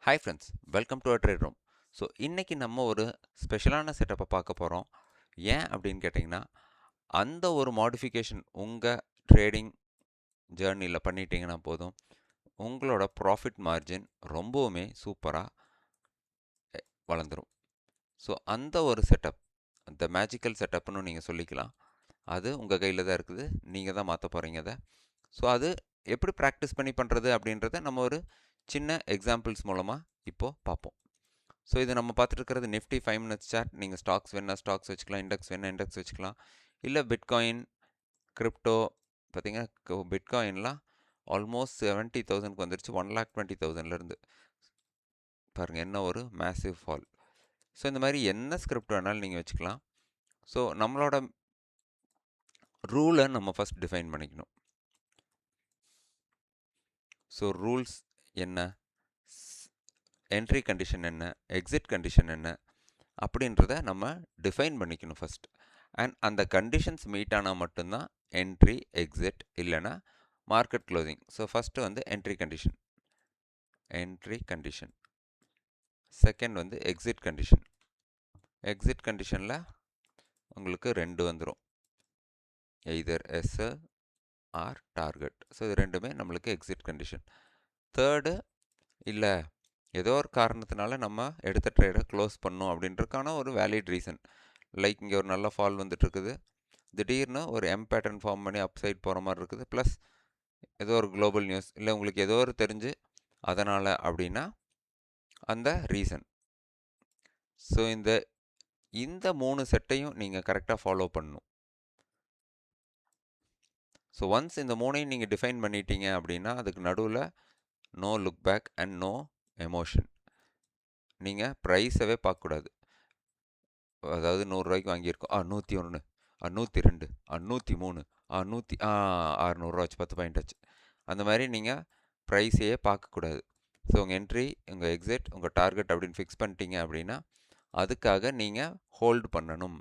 Hi friends, welcome to a trade room. So இன்னைக்கு நம்ம ஒரு ஸ்பெஷலான செட்டப்பை பார்க்க போகிறோம். ஏன் அப்படின்னு கேட்டிங்கன்னா, அந்த ஒரு மாடிஃபிகேஷன் உங்கள் ட்ரேடிங் ஜேர்னியில் பண்ணிட்டீங்கன்னா போதும், உங்களோட ப்ராஃபிட் மார்ஜின் ரொம்பவுமே சூப்பராக வளர்ந்துரும். ஸோ அந்த ஒரு செட்டப், அந்த மேஜிக்கல் செட்டப்னு நீங்கள் சொல்லிக்கலாம். அது உங்கள் கையில் தான் இருக்குது. நீங்கள் தான் மாற்ற போகிறீங்க அதை. ஸோ அது எப்படி ப்ராக்டிஸ் பண்ணி பண்ணுறது அப்படின்றத நம்ம ஒரு சின்ன எக்ஸாம்பிள்ஸ் மூலமாக இப்போது பார்ப்போம். ஸோ இது நம்ம பார்த்துட்டு இருக்கிறது நிஃப்டி 5 மினிட்ஸ் சார்ட். நீங்கள் ஸ்டாக்ஸ் வேணா ஸ்டாக்ஸ் வச்சுக்கலாம், இண்டெக்ஸ் வேணா இண்டெக்ஸ் வச்சுக்கலாம். இல்லை பிட்காயின், கிரிப்டோ பார்த்தீங்கன்னா பிட்காயின்லாம் ஆல்மோஸ்ட் 70,000க்கு வந்துருச்சு. 1,20,000லேருந்து பாருங்கள், என்ன ஒரு மேசிவ் ஃபால். ஸோ இந்த மாதிரி என்ன ஸ்கிரிப்ட் வேணாலும் நீங்கள் வச்சுக்கலாம். ஸோ நம்மளோட ரூலை நம்ம ஃபஸ்ட் டிஃபைன் பண்ணிக்கணும். ஸோ ரூல்ஸ் என்ன, என்ட்ரி கண்டிஷன் என்ன, எக்ஸிட் கண்டிஷன் என்ன அப்படின்றத நம்ம டிஃபைன் பண்ணிக்கணும் ஃபஸ்ட். அண்ட் அந்த கண்டிஷன்ஸ் மீட் ஆனால் மட்டும்தான் என்ட்ரி, எக்ஸிட், இல்லைனா மார்க்கெட் க்ளோசிங். ஸோ ஃபஸ்ட்டு வந்து என்ட்ரி கண்டிஷன், செகண்ட் வந்து எக்ஸிட் கண்டிஷன். எக்ஸிட் கண்டிஷனில் உங்களுக்கு ரெண்டு வந்துடும், either S or target. So இது ரெண்டுமே நம்மளுக்கு எக்ஸிட் கண்டிஷன். தேர்டு, இல்லை ஏதோ ஒரு காரணத்தினால நம்ம எடுத்த ட்ரேடை க்ளோஸ் பண்ணணும் அப்படின்றதுக்கான ஒரு வேலிட் ரீசன். லைக் இங்கே ஒரு நல்ல ஃபால் வந்துட்டுருக்குது, திடீர்னு ஒரு எம் பேட்டர்ன் ஃபார்ம் பண்ணி அப் சைட் போகிற மாதிரி இருக்குது, ப்ளஸ் ஏதோ ஒரு குளோபல் நியூஸ் இல்லை உங்களுக்கு ஏதோ ஒரு தெரிஞ்சு அதனால் அப்படின்னா அந்த ரீசன். ஸோ இந்த மூணு செட்டையும் நீங்கள் கரெக்டாக ஃபாலோ பண்ணணும். ஸோ ஒன்ஸ் இந்த மூணையும் நீங்கள் டிஃபைன் பண்ணிட்டீங்க அப்படின்னா அதுக்கு நடுவில் no look back and no emotion. நீங்கள் ப்ரைஸவே பார்க்கக்கூடாது. அதாவது 100 ரூபாய்க்கு வாங்கியிருக்கோம், 101, 102, 103, 600 வச்சு 10 பாயிண்ட் ஆச்சு. அந்த மாதிரி நீங்கள் ப்ரைஸையே பார்க்கக்கூடாது. ஸோ உங்கள் என்ட்ரி, உங்கள் எக்ஸிட், உங்கள் டார்கெட் அப்படின்னு ஃபிக்ஸ் பண்ணிட்டீங்க அப்படின்னா அதுக்காக நீங்கள் ஹோல்டு பண்ணணும்.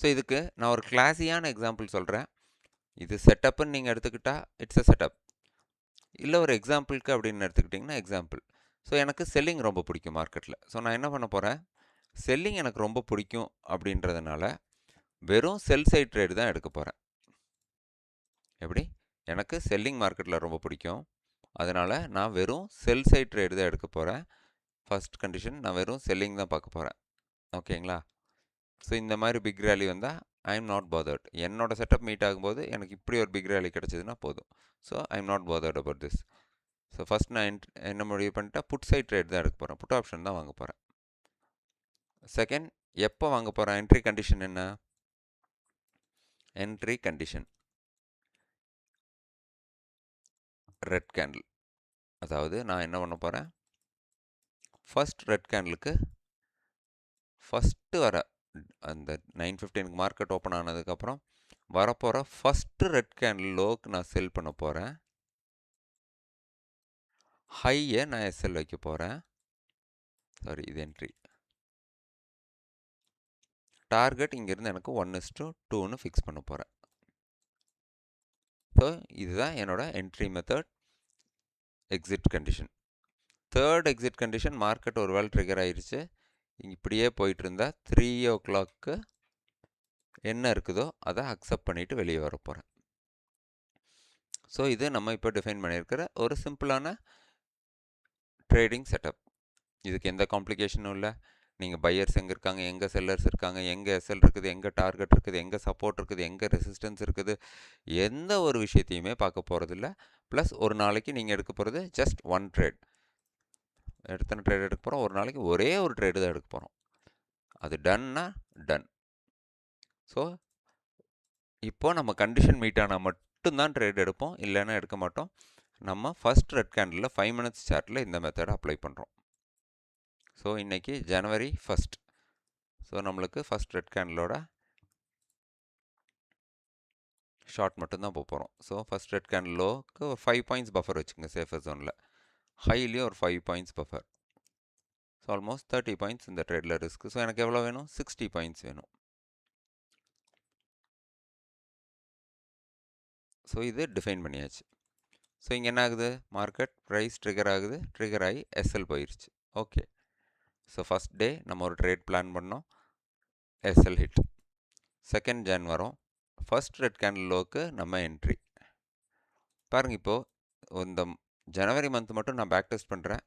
ஸோ இதுக்கு நான் ஒரு கிளாஸியான எக்ஸாம்பிள் சொல்கிறேன். இது செட்டப்புன்னு நீங்கள் எடுத்துக்கிட்டால் இட்ஸ் அ செட்டப், இல்லை ஒரு எக்ஸாம்பிளுக்கு அப்படின்னு எடுத்துக்கிட்டிங்கன்னா எக்ஸாம்பிள். ஸோ எனக்கு செல்லிங் ரொம்ப பிடிக்கும் மார்க்கெட்டில். ஸோ நான் என்ன பண்ண போகிறேன், செல்லிங் எனக்கு ரொம்ப பிடிக்கும் அப்படின்றதுனால வெறும் செல் சைட் ட்ரேடு தான் எடுக்க போகிறேன். எப்படி, எனக்கு செல்லிங் மார்க்கெட்டில் ரொம்ப பிடிக்கும், அதனால் நான் வெறும் செல் சைட் ட்ரேடு தான் எடுக்க போகிறேன். ஃபர்ஸ்ட் கண்டிஷன், நான் வெறும் செல்லிங் தான் பார்க்க போகிறேன். ஓகேங்களா? ஸோ இந்த மாதிரி பிக் ரேலி வந்தால் ஐ எம் நாட் பாதர்ட். என்னோட செட்டப் மீட் ஆகும்போது எனக்கு இப்படி ஒரு பிக் ரேலி கிடச்சிதுன்னா போதும். So I am not bothered about this. So first நான் என்ன முடிவு பண்ணிட்டேன், புட் சைட் ட்ரேட் தான் எடுக்க போகிறேன், புட் ஆப்ஷன் தான் வாங்க போகிறேன். செகண்ட், எப்போ வாங்க போகிறேன், என்ட்ரி கண்டிஷன் என்ன, என்ட்ரி கண்டிஷன் ரெட் கேண்டில். அதாவது நான் என்ன பண்ண போகிறேன், ஃபர்ஸ்ட் ரெட் கேண்டிலுக்கு ஃபஸ்ட்டு வர அந்த 9:15 மார்க்கெட் ஓப்பன் ஆனதுக்கப்புறம் வரப்போகிற ஃபஸ்ட்டு ரெட் கேண்டில் லோக்கு நான் செல் பண்ண போகிறேன். ஹையை நான் எஸ்எல் வைக்க போகிறேன். சாரி, இது என்ட்ரி. டார்கெட் இங்கேருந்து எனக்கு 1:2ன்னு ஃபிக்ஸ் பண்ண போகிறேன். ஸோ இதுதான் என்னோட entry method. Exit condition. Third exit condition, market ஒரு வேளை ட்ரிகர் ஆயிடுச்சு, இப்படியே போயிட்டு இருந்தால் 3 o'clock என்ன இருக்குதோ அதை அக்செப்ட் பண்ணிவிட்டு வெளியே வர போகிறேன். ஸோ இது நம்ம இப்போ டிஃபைன் பண்ணியிருக்கிற ஒரு சிம்பிளான ட்ரேடிங் செட்டப். இதுக்கு எந்த காம்ப்ளிகேஷனும் இல்லை. நீங்கள் பையர்ஸ் எங்கே இருக்காங்க, எங்கே செல்லர்ஸ் இருக்காங்க, எங்கே எஸ்எல் இருக்குது, எங்கே டார்கெட் இருக்குது, எங்கே சப்போர்ட் இருக்குது, எங்கே ரெசிஸ்டன்ஸ் இருக்குது, எந்த ஒரு விஷயத்தையுமே பார்க்க போகிறதில்ல. ப்ளஸ் ஒரு நாளைக்கு நீங்கள் எடுக்க போகிறது ஜஸ்ட் ஒன் ட்ரேட். எத்தனை ட்ரேட் எடுக்க போகிறோம், ஒரு நாளைக்கு ஒரே ஒரு ட்ரேடு தான் எடுக்க போகிறோம். அது டன்னா டன். ஸோ இப்போது நம்ம கண்டிஷன் மீட் ஆனால் மட்டும்தான் ட்ரேட் எடுப்போம், இல்லைன்னா எடுக்க மாட்டோம். நம்ம ஃபஸ்ட் ரெட் கேண்டிலில் 5 மினிட்ஸ் சார்ட்டில் இந்த மெத்தடை அப்ளை பண்ணுறோம். ஸோ இன்றைக்கி January 1st. ஸோ நம்மளுக்கு ஃபஸ்ட் ரெட் கேண்டிலோட ஷார்ட் மட்டும்தான் போக போகிறோம். So first red candle log 5 points buffer வச்சுக்கோங்க சேஃபர் ஜோனில். ஹைலேயும் ஒரு 5 points buffer. So almost 30 points இந்த ட்ரேடில் ரிஸ்க். ஸோ எனக்கு எவ்வளோ வேணும், 60 பாயிண்ட்ஸ் வேணும். ஸோ இது டிஃபைன் பண்ணியாச்சு. ஸோ இங்கே என்ன ஆகுது, மார்க்கெட் ப்ரைஸ் ட்ரிகர் ஆகுது, ட்ரிகர் ஆகி எஸ்எல் போயிடுச்சு. ஓகே, ஸோ ஃபஸ்ட் டே நம்ம ஒரு ட்ரேட் பிளான் பண்ணோம், எஸ்எல் ஹிட். செகண்ட் ஜான் வரும், ஃபர்ஸ்ட் ரெட் கேண்டில் லோக்கு நம்ம என்ட்ரி. பாருங்கள், இப்போது இந்த ஜனவரி மந்த் மட்டும் நான் பேக் டெஸ்ட் பண்ணுறேன்,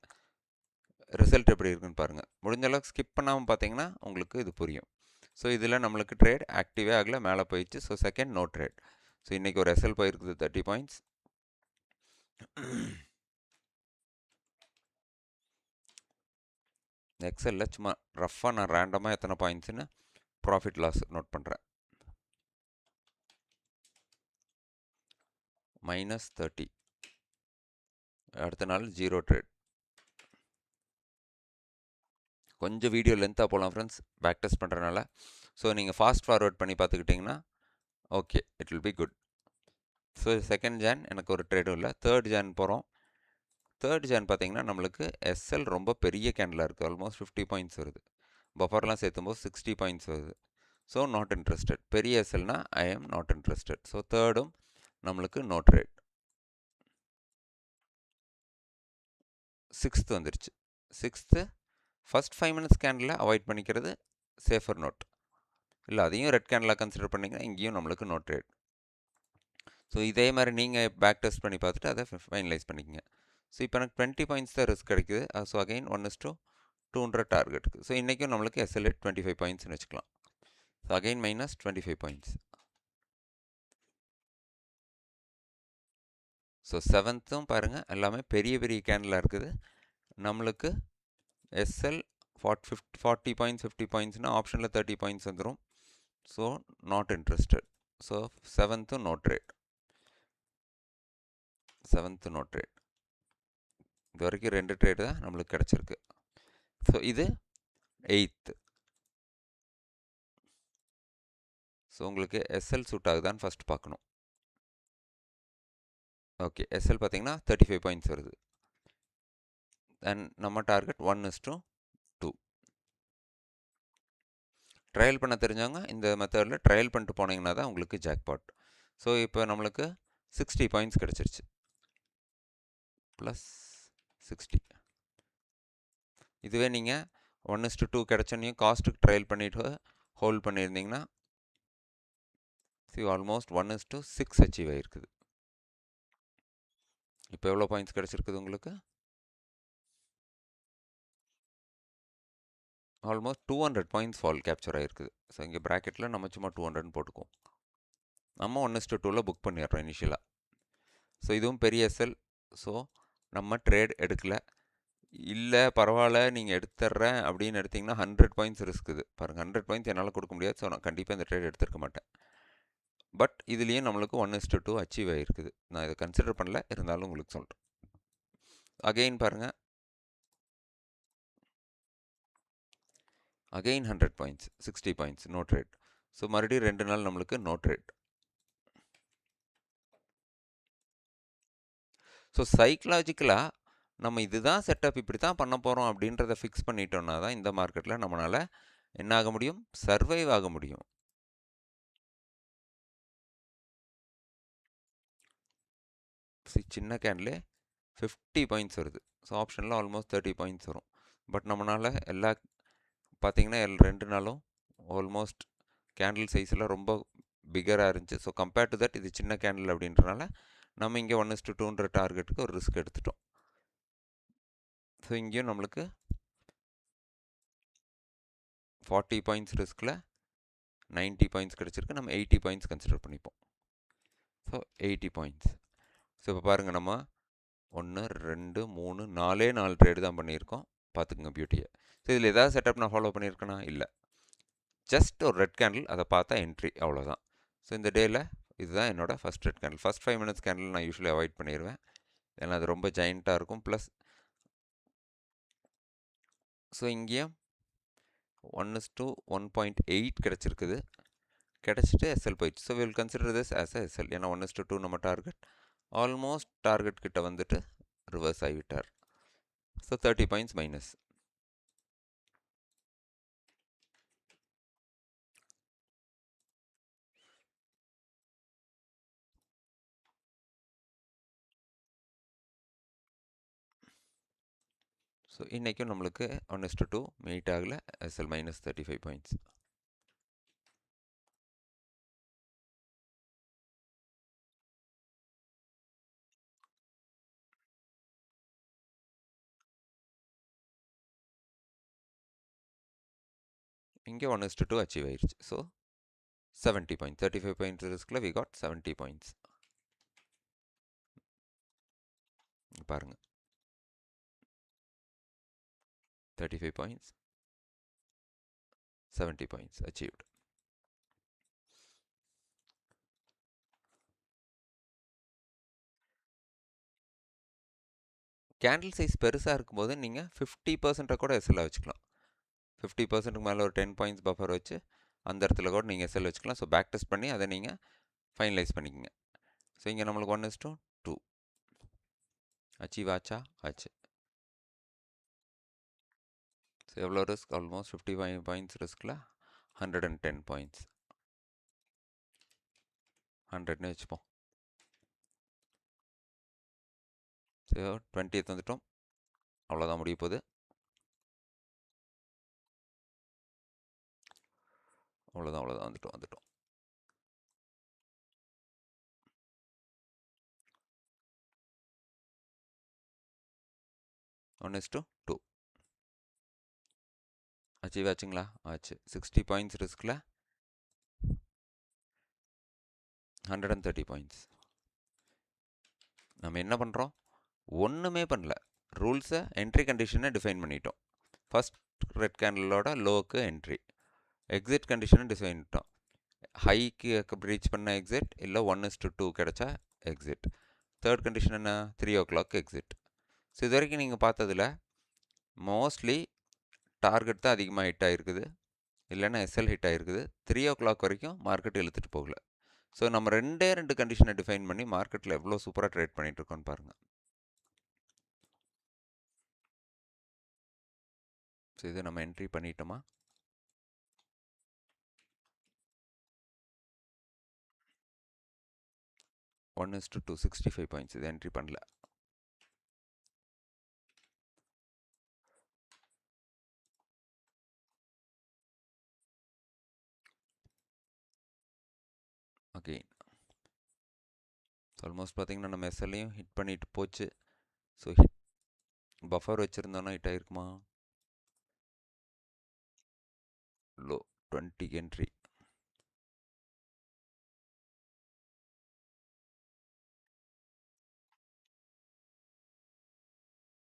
ரிசல்ட் எப்படி இருக்குன்னு பாருங்கள். முடிஞ்ச அளவுக்கு ஸ்கிப் பண்ணாமல் பார்த்தீங்கன்னா உங்களுக்கு இது புரியும். ஸோ இதில் நம்மளுக்கு ட்ரேட் ஆக்டிவே ஆகலை, மேலே போயிடுச்சு. So second no trade. So இன்றைக்கி ஒரு எஸ்எல் போயிருக்குது 30 பாயிண்ட்ஸ். எக்ஸலில் சும்மா ரஃப்பாக நான் ரேண்டமாக எத்தனை பாயிண்ட்ஸ்னு ப்ராஃபிட் லாஸ் நோட் பண்ணுறேன். -30. அடுத்த நாள் 0 ட்ரேட். கொஞ்சம் வீடியோ லென்த்தாக போகலாம் ஃப்ரெண்ட்ஸ், பேக் டெஸ்ட் பண்ணுறதுனால. ஸோ நீங்கள் ஃபாஸ்ட் ஃபார்வர்ட் பண்ணி பார்த்துக்கிட்டிங்கன்னா okay, it will be good. So second John எனக்கு ஒரு ட்ரேடும் இல்லை. தேர்ட் ஜான் போகிறோம். தேர்ட் ஜான் பார்த்தீங்கன்னா நம்மளுக்கு எஸ்எல் ரொம்ப பெரிய கேண்டிலாக இருக்குது, ஆல்மோஸ்ட் 50 பாயிண்ட்ஸ் வருது. பஃபர்லாம் சேர்த்தும்போது 60 பாயிண்ட்ஸ் வருது. So not interested. பெரிய எஸ்எல்னா I'm not interested. So தேர்டும் நம்மளுக்கு நோ ட்ரேட். சிக்ஸ்த்து வந்துருச்சு. Sixth first 5 minutes candle avoid பண்ணிக்கிறது சேஃபர் நோட். இல்லை அதையும் ரெட் கேண்டிலாக கன்சிடர் பண்ணிங்கன்னா இங்கேயும் நம்மளுக்கு நோ ட்ரேட். ஸோ இதே மாதிரி நீங்கள் பேக் டெஸ்ட் பண்ணி பார்த்துட்டு அதை ஃபைனலைஸ் பண்ணிக்கங்க. ஸோ இப்போ எனக்கு 20 பாயிண்ட்ஸ் தான் ரிஸ்க் கிடைக்குது. So again 1:200 டார்கெட்டுக்கு. ஸோ இன்றைக்கும் நம்மளுக்கு எஸ்எல்ஏ 25 பாயிண்ட்ஸ்னு வச்சுக்கலாம். So again -25 points. ஸோ செவன்த்தும் பாருங்கள் எல்லாமே பெரிய பெரிய கேண்டிலாக இருக்குது. நம்மளுக்கு எஸ்எல் 40 பாயிண்ட்ஸ் 50 பாயிண்ட்ஸ்னால் ஆப்ஷனில் 30 பாயிண்ட்ஸ் வந்துடும். So not interested. So seventh no trade. Seventh no trade. இது வரைக்கும் 2 ட்ரேட் தான் நம்மளுக்கு கிடச்சிருக்கு. ஸோ இது எயித்து. ஸோ உங்களுக்கு எஸ்எல் சூட் ஆகுதான்னு ஃபஸ்ட் பார்க்கணும். ஓகே, எஸ்எல் பார்த்தீங்கன்னா 35 பாயிண்ட்ஸ் வருது. அண்ட் நம்ம டார்கெட் 1:2. ட்ரையல் பண்ண தெரிஞ்சவங்க இந்த மெத்தடில் ட்ரையல் பண்ணிட்டு போனீங்கன்னா தான் உங்களுக்கு ஜாக்பாட். ஸோ இப்போ நம்மளுக்கு 60 பாயிண்ட்ஸ் கிடச்சிருச்சு. +60. இதுவே நீங்கள் 1:2 கிடச்சோன்னையும் காஸ்ட்டுக்கு ட்ரையல் பண்ணிவிட்டு ஹோல்ட் பண்ணியிருந்தீங்கன்னா ஆல்மோஸ்ட் 1:6 அச்சீவ் ஆகிருக்குது. இப்போ எவ்வளோ பாயிண்ட்ஸ் கிடச்சிருக்குது உங்களுக்கு? ஆல்மோஸ்ட் 200 பாயிண்ட்ஸ் ஃபால் கேப்சர் ஆகிருக்குது. ஸோ இங்கே ப்ராக்கெட்டில் நம்ம சும்மா 200ன்னு போட்டுக்குவோம். நம்ம 1:2ல் புக் பண்ணிடுறோம் இனிஷியலாக. ஸோ இதுவும் பெரிய எஸ்எல். ஸோ நம்ம ட்ரேட் எடுக்கலை. இல்லை பரவாயில்ல நீங்கள் எடுத்துட்றேன் அப்படின்னு எடுத்திங்கன்னா 100 பாயிண்ட்ஸ் ரிஸ்க்குது. பாருங்கள், 100 பாயிண்ட்ஸ் என்னால் கொடுக்க முடியாது. ஸோ நான் கண்டிப்பாக இந்த ட்ரேட் எடுத்துருக்க மாட்டேன். பட் இதுலேயும் நம்மளுக்கு 1:2 அச்சீவ் ஆகிருக்குது. நான் இதை கன்சிடர் பண்ணல, இருந்தாலும் உங்களுக்கு சொல்கிறேன். அகெயின் பாருங்கள், again 100 points 60 points no trade. So மறுபடியும் 2 நாள் நம்மளுக்கு நோ ட்ரேட். ஸோ சைக்கலாஜிக்கலாக நம்ம இதுதான் செட்டப், இப்படி தான் பண்ண போகிறோம் அப்படின்றத ஃபிக்ஸ் பண்ணிட்டோம்னா தான் இந்த மார்க்கெட்டில் நம்மளால் என்ன ஆக முடியும், சர்வைவ் ஆக முடியும். சின்ன கேண்டிலே 50 பாயிண்ட்ஸ் வருது. ஸோ ஆப்ஷனில் ஆல்மோஸ்ட் 30 பாயிண்ட்ஸ் வரும். பட் நம்மளால் எல்லா பார்த்தீங்கன்னா 2 நாளும் ஆல்மோஸ்ட் கேண்டில் சைஸில் ரொம்ப பிகராக இருந்துச்சு. ஸோ கம்பேர்ட் டு தட் இது சின்ன கேண்டில் அப்படின்றனால நம்ம இங்கே 1:2ன்ற டார்கெட்டுக்கு ஒரு ரிஸ்க் எடுத்துட்டோம். ஸோ இங்கேயும் நம்மளுக்கு 40 பாயிண்ட்ஸ் ரிஸ்கில் 90 பாயிண்ட்ஸ் கிடச்சிருக்கு. நம்ம 80 பாயிண்ட்ஸ் கன்சிடர் பண்ணிப்போம். So 80 points. ஸோ இப்போ பாருங்கள், நம்ம 1 2 3 4 ட்ரேடு தான் பண்ணியிருக்கோம். பார்த்துக்குங்க பியூட்டியை. ஸோ இதில் ஏதாவது செட்டப் நான் ஃபாலோ பண்ணியிருக்கேனா? இல்லை. ஜஸ்ட் ஒரு ரெட் கேண்டில், அதை பார்த்தா என்ட்ரி, அவ்வளோதான். ஸோ இந்த டேயில் இதுதான் என்னோடய first red candle. First 5 minutes candle நான் யூஸ்வலி அவாய்ட் பண்ணிடுவேன், ஏன்னா அது ரொம்ப ஜாயிண்ட்டாக இருக்கும். ப்ளஸ் ஸோ இங்கேயும் 1:1.8 கிடச்சிருக்குது. கிடச்சிட்டு எஸ்எல் போயிடுச்சு. So will consider this as a SL. ஏன்னா 1:2 நம்ம டார்கெட், ஆல்மோஸ்ட் டார்கெட் கிட்ட வந்துட்டு ரிவர்ஸ் ஆகிவிட்டார். So 30 points minus. ஸோ இன்றைக்கும் நம்மளுக்கு 1:2 மீட் ஆகலை. SL minus 35 points. இங்கே 1:2 அச்சீவ் ஆயிடுச்சு. So 70 points. 35 பாயிண்ட்ஸ் ரிஸ்கில் வி காட் 70 பாயிண்ட்ஸ். பாருங்கள், 35 points, 70 points achieved. Candle size பெருசாக இருக்கும்போது நீங்கள் 50% கூட எஸ்எல்ல வச்சுக்கலாம். 50%க்கு மேலே ஒரு 10 பாயிண்ட்ஸ் பஃபர் வச்சு அந்த இடத்துல கூட நீங்கள் எஸ்எல் வச்சுக்கலாம். ஸோ பேக் டெஸ்ட் பண்ணி அதை நீங்கள் ஃபைனலைஸ் பண்ணிக்கோங்க. ஸோ இங்கே நம்மளுக்கு 1:2 அச்சீவ் ஆச்சா? ஆச்சு. ஸோ எவ்வளோ ரிஸ்க்? ஆல்மோஸ்ட் 55 பாயிண்ட்ஸ் ரிஸ்கில் 110 பாயிண்ட்ஸ். 100ன்னு வச்சுப்போம். ஸோ 20th வந்துட்டோம். அவ்வளோதான் முடிய போகுது. அவ்வளோதான் வந்துட்டோம். 1:2 அச்சீவ் ஆச்சுங்களா? ஆச்சு. 60 பாயிண்ட்ஸ் ரிஸ்கில் 130 பாயிண்ட்ஸ். நம்ம என்ன பண்ணுறோம்? ஒன்றுமே பண்ணல. ரூல்ஸை, என்ட்ரி கண்டிஷனை டிஃபைன் பண்ணிட்டோம். ஃபஸ்ட் ரெட் கேண்டலோட லோக்கு என்ட்ரி, எக்ஸிட் கண்டிஷனை டிஃபைன் பண்ணிட்டோம். ஹைக்கு ரீச் பண்ண எக்ஸிட், இல்லை 1:2 கிடச்சா எக்ஸிட். தேர்ட் கண்டிஷன் என்ன? 3 o'clock எக்ஸிட். ஸோ இது வரைக்கும் நீங்கள் பார்த்ததில் மோஸ்ட்லி டார்கெட் தான் அதிகமாக ஹிட் ஆகிருக்குது, இல்லைன்னா எஸ்எல் ஹிட் ஆகிருக்குது. 3 o'clock வரைக்கும் மார்க்கெட் இழுத்துட்டு போகல. ஸோ நம்ம ரெண்டு கண்டிஷனை டிஃபைன் பண்ணி மார்க்கெட்டில் எவ்வளோ சூப்பராக ட்ரேட் பண்ணிகிட்டு இருக்கோன்னு பாருங்கள். ஸோ இதை நம்ம என்ட்ரி பண்ணிட்டோமா? One is to 265 points. இது என்ட்ரி பண்ணல. ஓகே, ஆல்மோஸ்ட் பார்த்தீங்கன்னா நம்ம எஸ்எல்லையும் ஹிட் பண்ணிட்டு போச்சு. ஸோ ஹிட் பஃபர் வச்சுருந்தோன்னா ஹிட் ஆகிருக்குமா? Low 20 entry.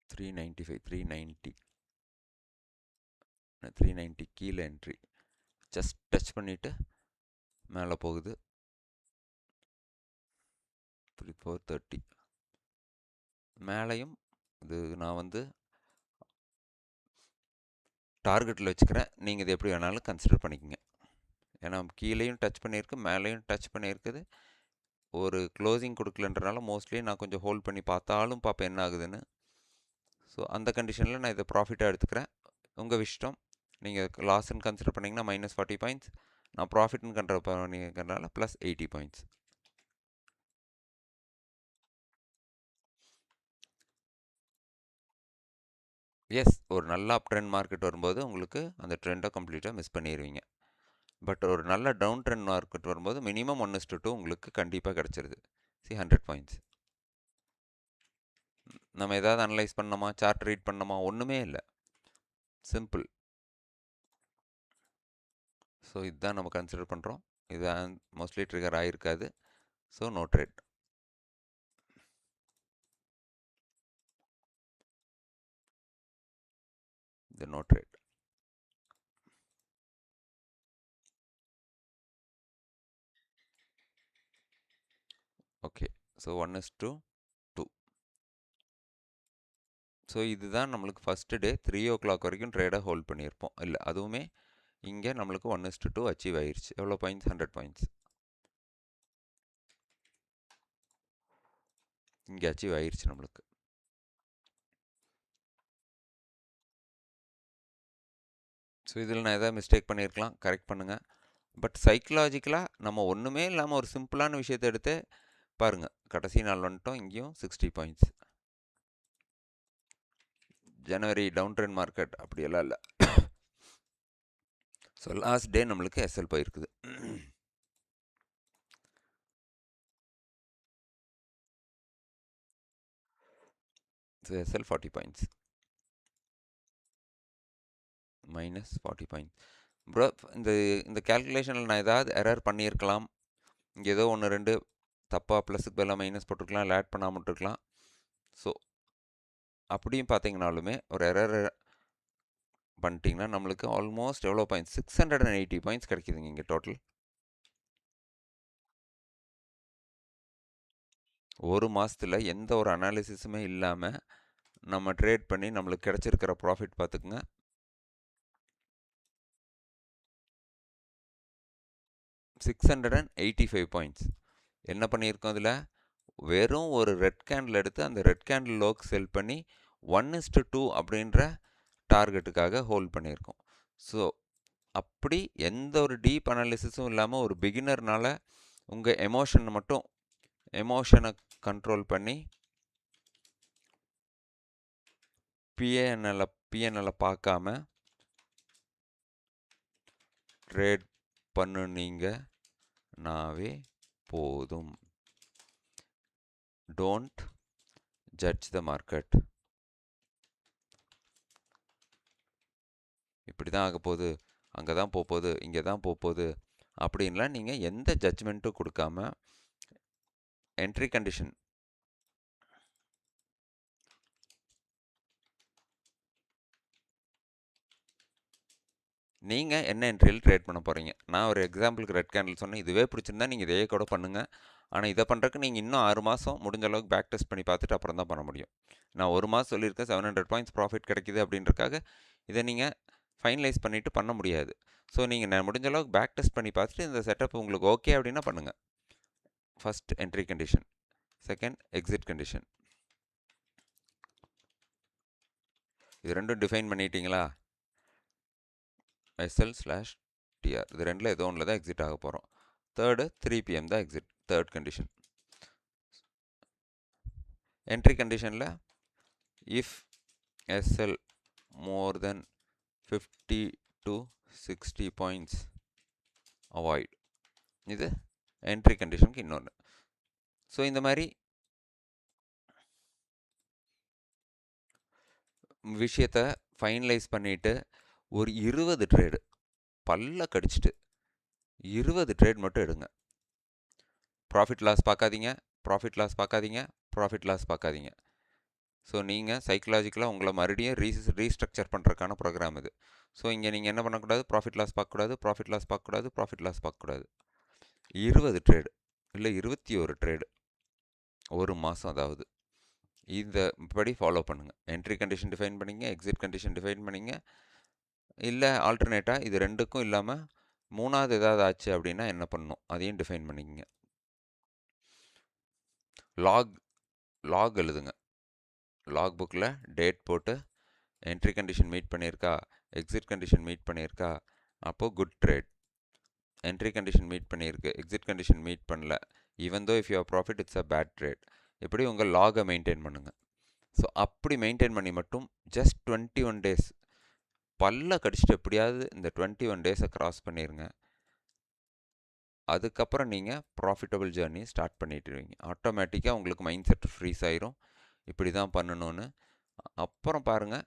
$390 கீழே என்ட்ரி. ஜஸ்ட் டச் பண்ணிவிட்டு மேலே போகுது. 430 மேலேயும். இது நான் வந்து டார்கெட்டில் வச்சுக்கிறேன். நீங்கள் இது எப்படி வேணாலும் கன்சிடர் பண்ணிக்கோங்க. ஏன்னா கீழேயும் டச் பண்ணியிருக்கு, மேலேயும் டச் பண்ணியிருக்குது. ஒரு க்ளோசிங் கொடுக்கலன்றனால மோஸ்ட்லி நான் கொஞ்சம் ஹோல்ட் பண்ணி பார்த்தாலும் பார்ப்பேன் என்ன ஆகுதுன்னு. ஸோ அந்த கண்டிஷனில் நான் இதை ப்ராஃபிட்டாக எடுத்துக்கிறேன். உங்கள் இஷ்டம். நீங்கள் லாஸ்ன்னு கன்சிடர் பண்ணிங்கன்னா -40 பாயிண்ட்ஸ், நான் ப்ராஃபிட்னு பண்ணிக்கிறனால +80 பாயிண்ட்ஸ். எஸ், ஒரு நல்ல அப் ட்ரெண்ட் மார்க்கெட் வரும்போது உங்களுக்கு அந்த ட்ரெண்டை கம்ப்ளீட்டாக மிஸ் பண்ணிடுவீங்க. பட் ஒரு நல்ல டவுன் ட்ரெண்ட் மார்க்கெட் வரும்போது மினிமம் 1:2 உங்களுக்கு கண்டிப்பாக கிடச்சிருது. 100 பாயிண்ட்ஸ். நம்ம ஏதாவது அனலைஸ் பண்ணோமா, சார்ட் ரீட் பண்ணோமா? ஒன்றுமே இல்லை, சிம்பிள். ஸோ இதுதான் நம்ம கன்சிடர் பண்ணுறோம். இது மோஸ்ட்லி ட்ரிகர் ஆகிருக்காது. So no trade. இது no trade. Okay, so 1:2. So இதுதான் நம்மளுக்கு ஃபஸ்ட்டு டே 3 o'clock வரைக்கும் ட்ரேடை ஹோல்ட் பண்ணியிருப்போம். இல்லை, அதுவுமே இங்கே நம்மளுக்கு 1:2 அச்சீவ் ஆயிடுச்சு. எவ்வளோ பாயிண்ட்ஸ்? 100 பாயிண்ட்ஸ். இங்கே அச்சீவ் ஆயிடுச்சு நம்மளுக்கு. ஸோ இதில் நான் எதாவது மிஸ்டேக் பண்ணியிருக்கலாம், கரெக்ட் பண்ணுங்கள். பட் சைக்கலாஜிக்கலாக நம்ம ஒன்றுமே இல்லாமல் ஒரு சிம்பிளான விஷயத்தை எடுத்து பாருங்கள். கடைசி நாள் வந்துட்டோம், இங்கேயும் 60 பாயிண்ட்ஸ். ஜனவரி டவுன் ட்ரெண்ட் மார்க்கெட் அப்படியெல்லாம் இல்லை. ஸோ லாஸ்ட் டே நம்மளுக்கு எஸ்எல் போயிருக்குது. So SL 40 points minus 40 points. Bro இந்த இந்த கேல்குலேஷனில் நான் ஏதாவது எரர் பண்ணியிருக்கலாம். இங்கே ஏதோ ஒன்று ரெண்டு தப்பாக ப்ளஸுக்கு பதிலாக மைனஸ் போட்டிருக்கலாம், இல்லை ஆட் பண்ணாமல் விட்டுருக்கலாம். ஸோ அப்படியும் பார்த்தீங்கனாலுமே ஒரு எரர் பண்ணிட்டீங்கன்னா நம்மளுக்கு ஆல்மோஸ்ட் எவ்வளோ பாயிண்ட்ஸ் 680 பாயிண்ட்ஸ் கிடைக்குதுங்க இங்கே டோட்டல். ஒரு மாதத்தில் எந்த ஒரு அனாலிசிஸுமே இல்லாமல் நம்ம ட்ரேட் பண்ணி நம்மளுக்கு கிடச்சிருக்கிற ப்ராஃபிட் பார்த்துக்குங்க. $685 பாயிண்ட்ஸ். என்ன பண்ணியிருக்கோம் இதில்? வெறும் ஒரு ரெட் கேண்டில் எடுத்து அந்த ரெட் கேண்டில் லோக்கு செல் பண்ணி 1:2 அப்படின்ற டார்கெட்டுக்காக ஹோல்ட் பண்ணியிருக்கோம். ஸோ அப்படி எந்த ஒரு டீப் அனாலிசிஸும் இல்லாமல் ஒரு பிகினர்னால உங்கள் எமோஷனை கண்ட்ரோல் பண்ணி பிஎன்எல்லை பார்க்காம ட்ரேட் பண்ணுனீங்கனாவே போதும். Don't judge the market. இப்படி தான் ஆக போகுது, அங்கே தான் போகுது, இங்கே தான் போகுது அப்படின்லாம் நீங்கள் எந்த ஜட்ஜ்மெண்ட்டும் கொடுக்காம என்ட்ரி கண்டிஷன் நீங்கள் என்ன என்ட்ரியில் ட்ரேட் பண்ண போகிறீங்க. நான் ஒரு எக்ஸாம்பிளுக்கு ரெட் கேண்டில் சொன்னேன். இதுவே பிடிச்சிருந்தா நீங்கள் இதையே கூட பண்ணுங்கள். ஆனால் இதை பண்ணுறதுக்கு நீங்கள் இன்னும் 6 மாதம் முடிஞ்ச அளவுக்கு பேக் டெஸ்ட் பண்ணி பார்த்துட்டு அப்புறம் தான் பண்ண முடியும். நான் ஒரு மாதம் சொல்லியிருக்கேன் 700 பாயிண்ட்ஸ் ப்ராஃபிட் கிடைக்குது அப்படின்றக்காக இதை நீங்கள் ஃபைனலைஸ் பண்ணிவிட்டு பண்ண முடியாது. ஸோ நீங்கள் முடிஞ்ச அளவுக்கு பேக் டெஸ்ட் பண்ணி பார்த்துட்டு இந்த செட்டப் உங்களுக்கு ஓகே அப்படின்னா பண்ணுங்கள். First entry condition, second exit condition. இது ரெண்டும் டிஃபைன் பண்ணிட்டீங்களா? SL/TR இது ரெண்டில் ஏதோ ஒன்றில் தான் எக்ஸிட் ஆக போகிறோம். தேர்டு 3 PM தான் எக்ஸிட். Third condition. என்ட்ரி கண்டிஷனில் if SL more than 50 to 60 points avoid. இது என்ட்ரி கண்டிஷனுக்கு இன்னொன்று. ஸோ இந்த மாதிரி விஷயத்தை ஃபைனலைஸ் பண்ணிவிட்டு ஒரு 20 ட்ரேடு பல்ல கடிச்சிட்டு 20 ட்ரேட் மட்டும் எடுங்க. ப்ராஃபிட் லாஸ் பார்க்காதீங்க, ப்ராஃபிட் லாஸ் பார்க்காதீங்க, ப்ராஃபிட் லாஸ் பார்க்காதீங்க. ஸோ நீங்கள் சைக்கலாஜிக்கலாக உங்களை மறுபடியும் ரீஸ்ட்ரக்சர் பண்ணுறதுக்கான ப்ரோக்ராம் இது. ஸோ இங்கே நீங்கள் என்ன பண்ணக்கூடாது? ப்ராஃபிட் லாஸ் பார்க்கக்கூடாது, ப்ராஃபிட் லாஸ் பார்க்கக்கூடாது, ப்ராஃபிட் லாஸ் பார்க்கக்கூடாது. 20 ட்ரேடு இல்லை 21 ட்ரேடு ஒரு மாதம். அதாவது இந்த படி ஃபாலோ பண்ணுங்கள். என்ட்ரி கண்டிஷன் டிஃபைன் பண்ணிங்க, எக்ஸிட் கண்டிஷன் டிஃபைன் பண்ணிங்க. இல்லை ஆல்டர்னேட்டாக இது ரெண்டுக்கும் இல்லாமல் மூணாவது ஏதாவது ஆச்சு அப்படின்னா என்ன பண்ணணும் அதையும் டிஃபைன் பண்ணிக்கங்க. லாக் எழுதுங்க. லாக் புக்கில் டேட் போட்டு என்ட்ரி கண்டிஷன் மீட் பண்ணியிருக்கா, எக்ஸிட் கண்டிஷன் மீட் பண்ணியிருக்கா, அப்போது good trade. Entry condition meet பண்ணியிருக்கு, எக்ஸிட் கண்டிஷன் மீட் பண்ணல, even though if you profit it's a bad trade. இப்படி உங்கள் லாகை மெயின்டைன் பண்ணுங்கள். ஸோ அப்படி மெயின்டைன் பண்ணி மட்டும் ஜஸ்ட் 21 டேஸ் பல்ல கடிச்சிட்டு எப்படியாவது இந்த 21 டேஸை க்ராஸ் பண்ணிடுங்க. அதுக்கப்புறம் நீங்கள் ப்ராஃபிட்டபிள் ஜேர்னி ஸ்டார்ட் பண்ணிட்டுருவீங்க. ஆட்டோமேட்டிக்காக உங்களுக்கு மைண்ட் செட் ஃப்ரீஸ் ஆயிரும், இப்படி தான் பண்ணணும்னு. அப்புறம் பாருங்கள்,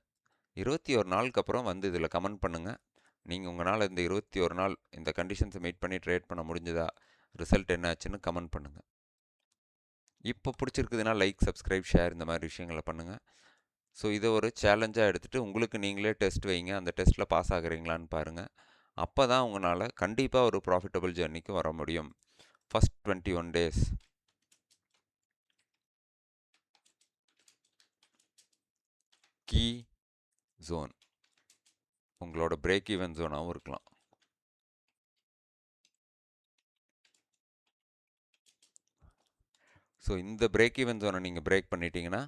21 நாளுக்கு அப்புறம் வந்து இதில் கமெண்ட் பண்ணுங்கள். நீங்கள் உங்களால் இந்த 21 நாள் இந்த கண்டிஷன்ஸை மீட் பண்ணி ட்ரேட் பண்ண முடிஞ்சதா, ரிசல்ட் என்ன ஆச்சுன்னு கமெண்ட் பண்ணுங்கள். இப்போ பிடிச்சிருக்குதுன்னா லைக், சப்ஸ்கிரைப், ஷேர் இந்த மாதிரி விஷயங்களை பண்ணுங்கள். ஸோ இதை ஒரு சேலஞ்சாக எடுத்துகிட்டு உங்களுக்கு நீங்களே டெஸ்ட் வைங்க. அந்த டெஸ்ட்டில் பாஸ் ஆகுறீங்களான்னு பாருங்கள். அப்போ தான் உங்களால் கண்டிப்பாக ஒரு ப்ராஃபிட்டபிள் ஜர்னிக்கு வர முடியும். ஃபஸ்ட் 21 டேஸ் கீ ஜோன் உங்களோட பிரேக் ஈவன் ஜோனாகவும் இருக்கலாம். ஸோ இந்த பிரேக் ஈவன் ஜோனை நீங்கள் பிரேக் பண்ணிட்டீங்கன்னா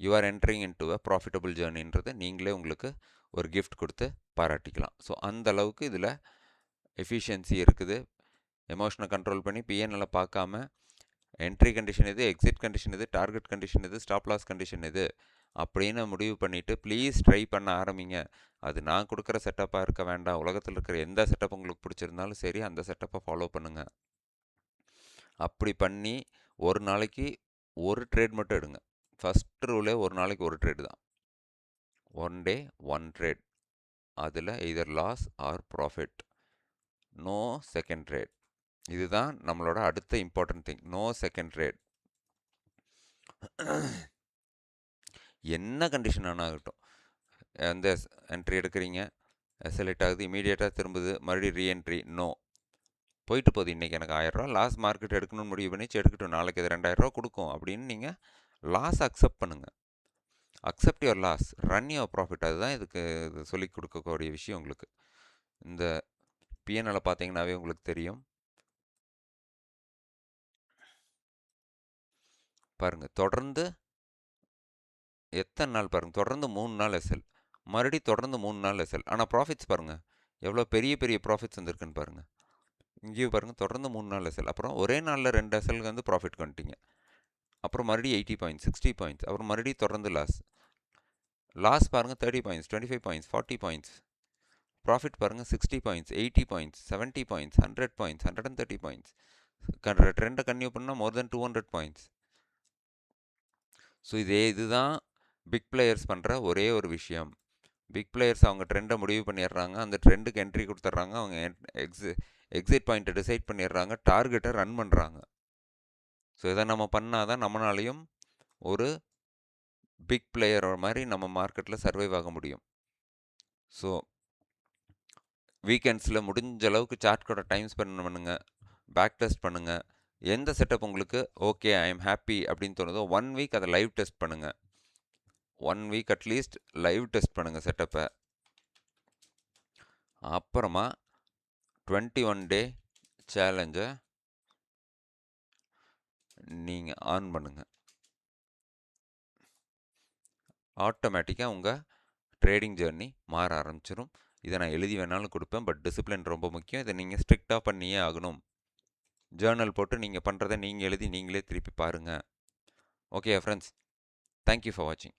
you are entering into a profitable ஜேர்னின்றதை நீங்களே உங்களுக்கு ஒரு கிஃப்ட் கொடுத்து பாராட்டிக்கலாம். ஸோ அந்த அளவுக்கு இதில் எஃபிஷியன்சி இருக்குது. எமோஷனை கண்ட்ரோல் பண்ணி பிஎன்எல்லை பார்க்காம என்ட்ரி கண்டிஷன் எது, எக்ஸிட் கண்டிஷன் எது, டார்கெட் கண்டிஷன் எது, ஸ்டாப் லாஸ் கண்டிஷன் எது அப்படின்னு முடிவு பண்ணிவிட்டு ப்ளீஸ் ட்ரை பண்ண ஆரம்பிங்க. அது நான் கொடுக்குற செட்டப்பாக இருக்க வேண்டாம். உலகத்தில் இருக்கிற எந்த செட்டப் உங்களுக்கு பிடிச்சிருந்தாலும் சரி, அந்த செட்டப்பை ஃபாலோ பண்ணுங்கள். அப்படி பண்ணி ஒரு நாளைக்கு ஒரு ட்ரேட் மட்டும் எடுங்க. ஃபஸ்ட் ரூலே ஒரு நாளைக்கு ஒரு ட்ரேடு தான். 1 டே 1 ட்ரேட். அதில் either loss or profit. No second trade. இதுதான் நம்மளோட அடுத்த important thing. No second trade. என்ன கண்டிஷன் ஆனால் ஆகட்டும், எந்த என்ட்ரி எடுக்கிறீங்க, செலக்ட் ஆகுது, இமீடியட்டாக திரும்புது, மறுபடியும் ரீஎன்ட்ரி, நோ. போயிட்டு போகுது, இன்றைக்கி எனக்கு 1000 ரூபா லாஸ் மார்க்கெட் எடுக்கணும்னு முடிவு பண்ணி எடுக்கட்டும், நாளைக்கு அது 2000 ரூபா கொடுக்கும் அப்படின்னு நீங்கள் லாஸ் அக்செப்ட் பண்ணுங்கள். Accept your loss, run your profit. அதுதான் இதுக்கு இது சொல்லிக் கொடுக்கக்கூடிய விஷயம் உங்களுக்கு. இந்த பிஎன்எல்லை பார்த்தீங்கன்னாவே உங்களுக்கு தெரியும். பாருங்கள், தொடர்ந்து எத்தனை நாள் பாருங்கள், தொடர்ந்து 3 நாள் எஸ்எல், மறுபடியும் தொடர்ந்து 3 நாள் எஸ்எல். ஆனால் ப்ராஃபிட்ஸ் பாருங்கள், எவ்வளோ பெரிய பெரிய ப்ராஃபிட்ஸ் வந்துருக்குன்னு பாருங்கள். இங்கேயும் பாருங்கள், தொடர்ந்து 3 நாள் எஸ்எல். அப்புறம் ஒரே நாளில் 2 எஸ்எல்க்கு வந்து ப்ராஃபிட் வந்துட்டீங்க. அப்புறம் மறுபடியும் 80 பாயிண்ட்ஸ், 60 பாயிண்ட்ஸ், அப்புறம் மறுபடியும் தொடர்ந்து லாஸ் பாருங்கள் 30 பாயிண்ட்ஸ், 25 பாயிண்ட்ஸ், 40 பாயிண்ட்ஸ். ப்ராஃபிட் பாருங்கள் 60 points, 80 points, 70 points, 100 points, 130 points. ட்ரெண்டை கன்டினியூ பண்ணால் மோர் தென் 200 பாயிண்ட்ஸ். ஸோ இதுதான் பிக் பிளேயர்ஸ் பண்ணுற ஒரே ஒரு விஷயம். பிக் பிளேயர்ஸ் அவங்க ட்ரெண்டை முடிவு பண்ணிடுறாங்க, அந்த ட்ரெண்டுக்கு என்ட்ரி கொடுத்துட்றாங்க, அவங்க எக்ஸிட் பாயிண்ட்டை டிசைட் பண்ணிடுறாங்க, டார்கெட்டை ரன் பண்ணுறாங்க. ஸோ இதை நம்ம பண்ணால் தான் நம்மளாலையும் ஒரு பிக் பிளேயர் மாதிரி நம்ம மார்க்கெட்டில் சர்வைவ் ஆக முடியும். ஸோ வீக்கெண்ட்ஸில் முடிஞ்ச அளவுக்கு சார்ட் கூட டைம் ஸ்பெண்ட் பண்ணுங்கள், பேக் டெஸ்ட் பண்ணுங்கள். எந்த செட்டப் உங்களுக்கு ஓகே ஐ எம் ஹாப்பி அப்படின்னு தோணுதோ 1 வீக் அதை லைவ் டெஸ்ட் பண்ணுங்கள். 1 வீக் அட்லீஸ்ட் லைவ் டெஸ்ட் பண்ணுங்கள் செட்டப்பை. அப்புறமா 21 டே சேலஞ்சை நீங்கள் ஆன் பண்ணுங்கள். ஆட்டோமேட்டிக்காக உங்கள் ட்ரேடிங் ஜேர்னி மாற ஆரம்பிச்சிடும். இதை நான் எழுதி வேணாலும் கொடுப்பேன், பட் டிசிப்ளின் ரொம்ப முக்கியம். இதை நீங்கள் ஸ்ட்ரிக்டாக பண்ணியே ஆகணும். ஜேர்னல் போட்டு நீங்கள் பண்ணுறதை நீங்கள் எழுதி நீங்களே திருப்பி பாருங்கள். ஓகே ஃப்ரெண்ட்ஸ், தேங்க்யூ ஃபார் வாட்சிங்.